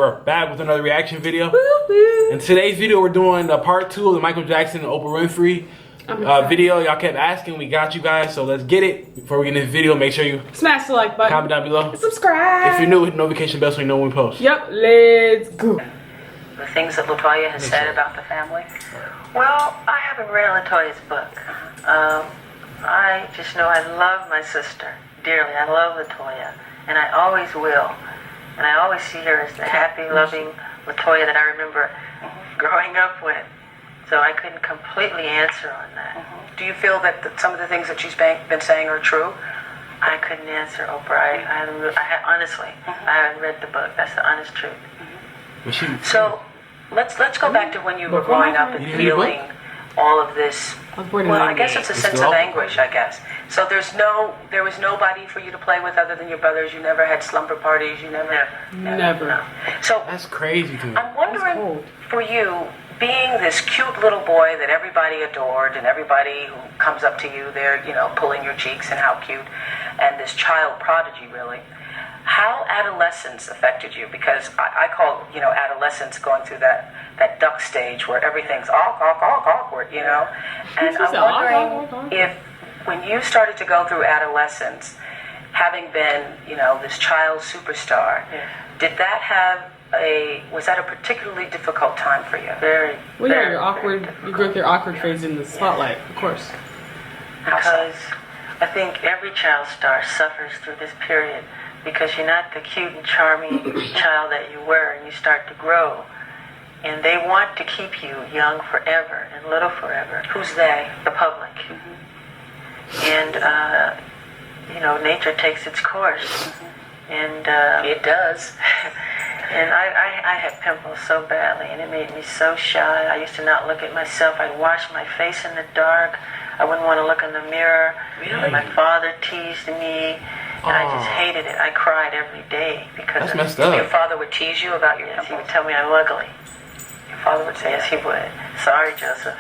We're back with another reaction video. In today's video, we're doing part 2 of the Michael Jackson and Oprah Winfrey video. Y'all kept asking, we got you guys, so let's get it. Before we get in this video, make sure you smash the like button, comment down below, subscribe. If you're new, hit the notification bell so you know when we post. Yep, let's go. The things that LaToya has said about the family. Well, I haven't read LaToya's book. I just know I love my sister dearly. I love LaToya, and I always will. And I always see her as the happy, loving LaToya that I remember growing up with. So I couldn't completely answer on that. Do you feel that some of the things that she's been saying are true? I couldn't answer, Oprah. Honestly, I haven't read the book. That's the honest truth. So let's go back to when you were growing up and feeling all of this. Well, I guess it's a sense of anguish, I guess. So there was nobody for you to play with other than your brothers. You never had slumber parties. You never. Never. So that's crazy to me. I'm wondering for you, being this cute little boy that everybody adored, and everybody who comes up to you, they're pulling your cheeks and how cute, and this child prodigy really. How adolescence affected you? Because I call adolescence going through that duck stage where everything's awkward, And I'm wondering if when you started to go through adolescence, having been this child superstar, was that a particularly difficult time for you? Very. Well, yeah, you're awkward. You go through your awkward phase in the spotlight, of course. Because I think every child star suffers through this period. Because you're not the cute and charming child that you were, and you start to grow. And they want to keep you young forever and little forever. Who's they? The public. And, nature takes its course. And it does. And I had pimples so badly, and it made me so shy. I used to not look at myself. I'd wash my face in the dark. I wouldn't want to look in the mirror. Really? My father teased me. And I just hated it. I cried every day because that's messed up. Your father would tease you about your Yes, he would tell me I'm ugly. Your father would say, yes, he would. Sorry, Joseph.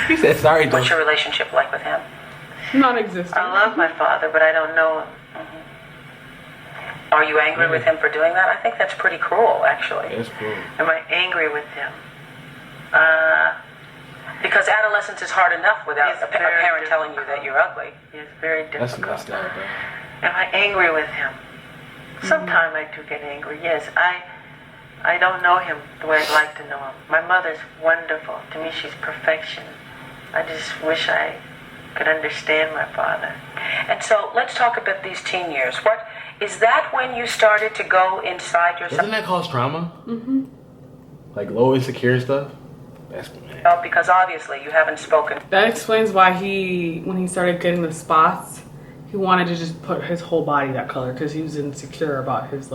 He said, sorry, Joseph. What's your relationship like with him? Non-existent. I love my father, but I don't know him. Are you angry with him for doing that? I think that's pretty cruel, actually. That's cool. Am I angry with him? Because adolescence is hard enough without a parent telling you that you're ugly. It's very difficult. That's messed up, bro. Am I angry with him? Sometimes I do get angry, yes. I don't know him the way I'd like to know him. My mother's wonderful. To me, she's perfection. I just wish I could understand my father. And so let's talk about these teen years. What is that when you started to go inside yourself? Doesn't that cause trauma? Like low insecure stuff? That's Well, because obviously you haven't spoken. That explains why when he started getting the spots, he wanted to just put his whole body that color because he was insecure about his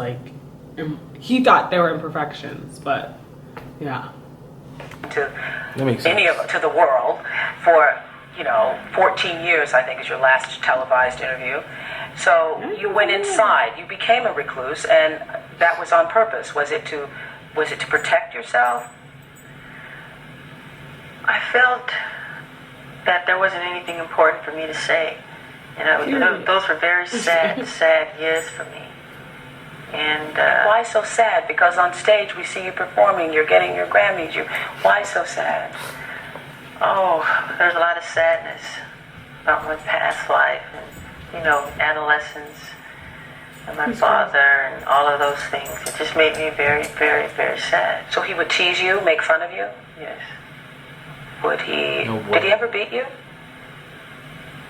he thought they were imperfections, but yeah. To that makes sense. to the world for 14 years, I think, is your last televised interview. So you went inside. You became a recluse, and that was on purpose. Was it to protect yourself? I felt that there wasn't anything important for me to say. Those were very sad, sad years for me. And why so sad? Because on stage we see you performing, you're getting your Grammys. Why so sad? Oh, there's a lot of sadness about my past life and, adolescence and my father and all of those things. It just made me very, very, very sad. So he would tease you, make fun of you? Yes. Would he? Did he ever beat you?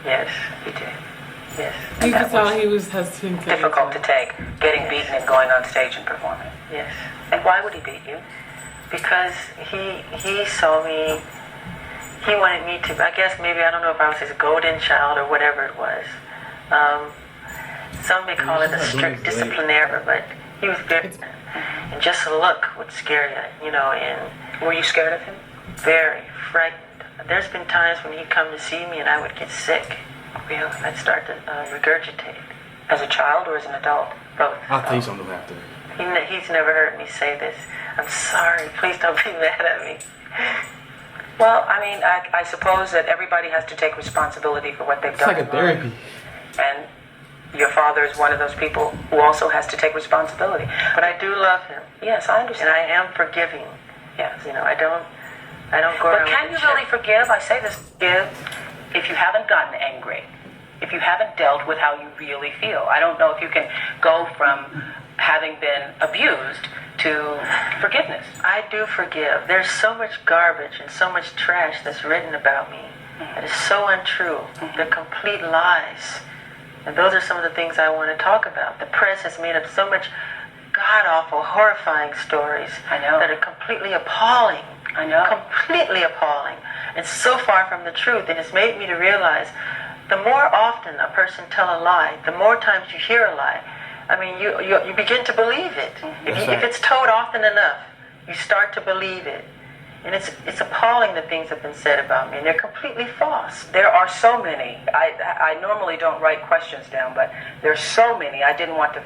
Yes, he did. Yes. You could tell he was hesitant. Difficult to take, getting beaten and going on stage and performing. Yes. And why would he beat you? Because he saw me. He wanted me to. I guess maybe I don't know if I was his golden child or whatever it was. Some may call it a strict disciplinarian, but he was very. And just a look would scare you, And were you scared of him? Very frightened. There's been times when he'd come to see me and I would get sick. Really, I'd start to regurgitate. As a child or as an adult? Both. I'll tell you something after. He's never heard me say this. I'm sorry. Please don't be mad at me. Well, I suppose that everybody has to take responsibility for what they've done. It's like a therapy. And your father is one of those people who also has to take responsibility. But I do love him. Yes, I understand. And I am forgiving. Yes. You know, I don't go But around can with you the really forgive? I say this, forgive if you haven't gotten angry, if you haven't dealt with how you really feel. I don't know if you can go from having been abused to forgiveness. I do forgive. There's so much garbage and so much trash that's written about me that is so untrue. They're complete lies. And those are some of the things I want to talk about. The press has made up so much god-awful, horrifying stories I know. that are completely appalling. I know. Completely appalling. And so far from the truth. And it's made me to realize the more often a person tell a lie, the more times you hear a lie, I mean, you begin to believe it. If it's told often enough, you start to believe it. And it's appalling the things that have been said about me, and they're completely false. There are so many. I normally don't write questions down, but there's so many. I didn't want to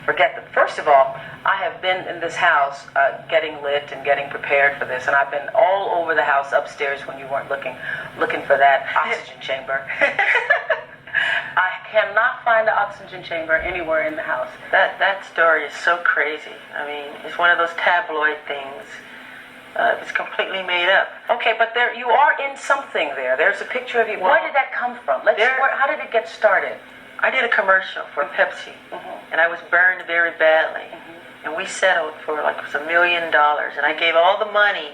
forget them. First of all, I have been in this house getting lit and getting prepared for this, and I've been all over the house upstairs when you weren't looking for that oxygen chamber. I cannot find the oxygen chamber anywhere in the house. That story is so crazy. I mean, it's one of those tabloid things. It's completely made up. Okay, but there you are in something there. There's a picture of you. Where did that come from? How did it get started? I did a commercial for Pepsi, and I was burned very badly. And we settled for like $1 million, and I gave all the money.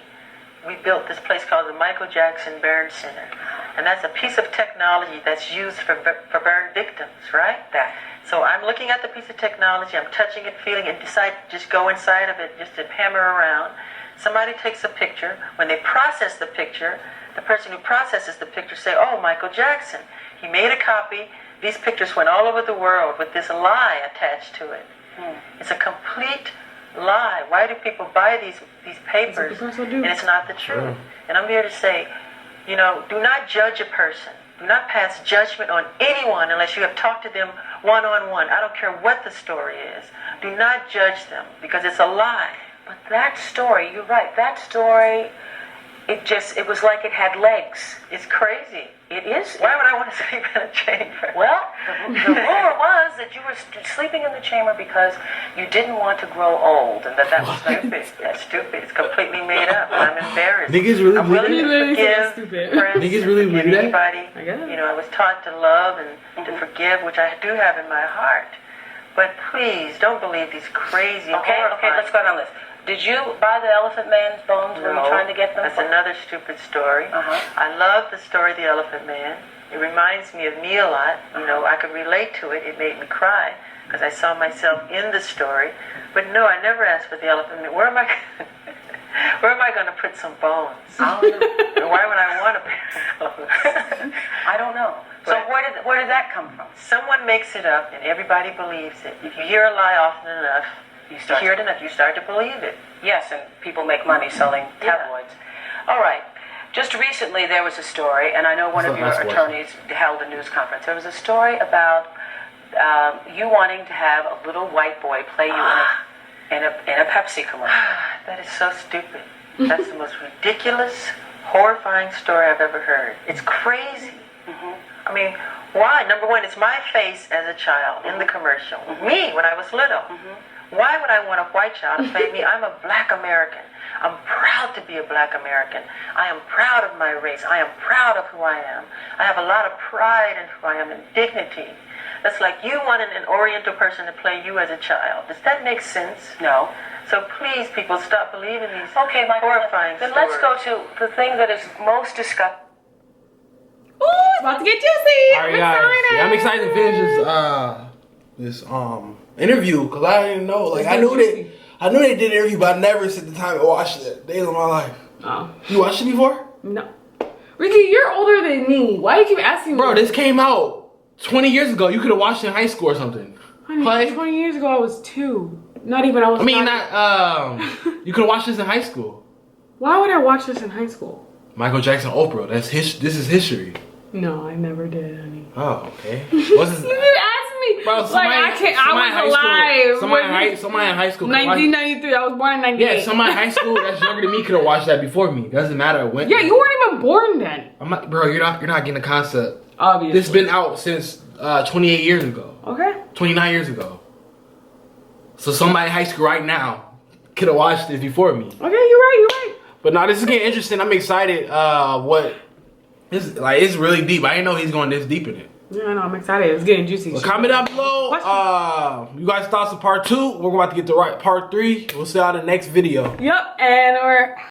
We built this place called the Michael Jackson Burn Center, and that's a piece of technology that's used for burn victims, right? So I'm looking at the piece of technology, I'm touching it, feeling it, decide to just go inside of it, just to hammer around. Somebody takes a picture. When they process the picture, the person who processes the picture say, "Oh, Michael Jackson. He made a copy. These pictures went all over the world with this lie attached to it." It's a complete lie. Why do people buy these papers and it's not the truth? And I'm here to say, you know, do not judge a person. Do not pass judgment on anyone unless you have talked to them one-on-one. I don't care what the story is. Do not judge them because it's a lie. But that story, you're right, that story, it was like it had legs. It's crazy. It is. Why would I want to sleep in a chamber? Well, the rumor was that you were sleeping in the chamber because you didn't want to grow old, and that was stupid. That's stupid. It's completely made up. I'm embarrassed. Niggas really I'm willing to forgive friends. Niggas really forgive believe that? anybody. You know, I was taught to love and to forgive, which I do have in my heart. But please, don't believe these crazy, Okay, let's go down this. Did you buy the Elephant Man's bones? Were you trying to get them? That's another stupid story. I love the story of the Elephant Man. It reminds me of me a lot. You know, I could relate to it. It made me cry because I saw myself in the story. But no, I never asked for the Elephant Man. Where am I going to put some bones? I don't know. Why would I want to put bones? I don't know. So where did that come from? Someone makes it up and everybody believes it. If you hear a lie often enough, you start to believe it. Yes, and people make money selling tabloids. All right. Just recently there was a story, and I know one of your attorneys held a news conference. There was a story about you wanting to have a little white boy play you in a Pepsi commercial. That is so stupid. That's the most ridiculous, horrifying story I've ever heard. It's crazy. I mean, why? Number one, it's my face as a child in the commercial. Me when I was little. Why would I want a white child to play me? I'm a black American. I'm proud to be a black American. I am proud of my race. I am proud of who I am. I have a lot of pride in who I am and dignity. That's like you wanted an Oriental person to play you as a child. Does that make sense? No. So please, people, stop believing these Then horrifying stories. let's go to the thing that is most disgusting. Ooh, it's about to get juicy. All right, guys. I'm excited to finish this interview because I didn't know. Like I knew they did an interview, but I never set the time to watch it. Days of my life. Oh. You watched it before? No. Ricky, you're older than me. Why do you keep asking me? Bro, this came out 20 years ago. You could have watched it in high school or something. Honey, 20 years ago I was 2. Not even I was. I mean, you could have watched this in high school. Why would I watch this in high school? Michael Jackson, Oprah. This is history. No, I never did, honey. Oh, okay. What's his? You didn't ask me. Bro, I was alive. Somebody in high school. 1993. I was born in 98. Yeah, somebody in high school that's younger than me could have watched that before me. Doesn't matter when. Yeah, you weren't even born then. I'm not, bro. You're not getting the concept. Obviously. This has been out since 28 years ago. Okay. 29 years ago. So somebody in high school right now could have watched this before me. Okay, you're right. But now this is getting interesting. I'm excited. It's really deep. I didn't know he's going this deep in it. Yeah, I know. I'm excited. It's getting juicy. Well, comment down below. You guys thoughts of part 2. We're about to get to part 3. We'll see y'all in the next video. Yep, and we're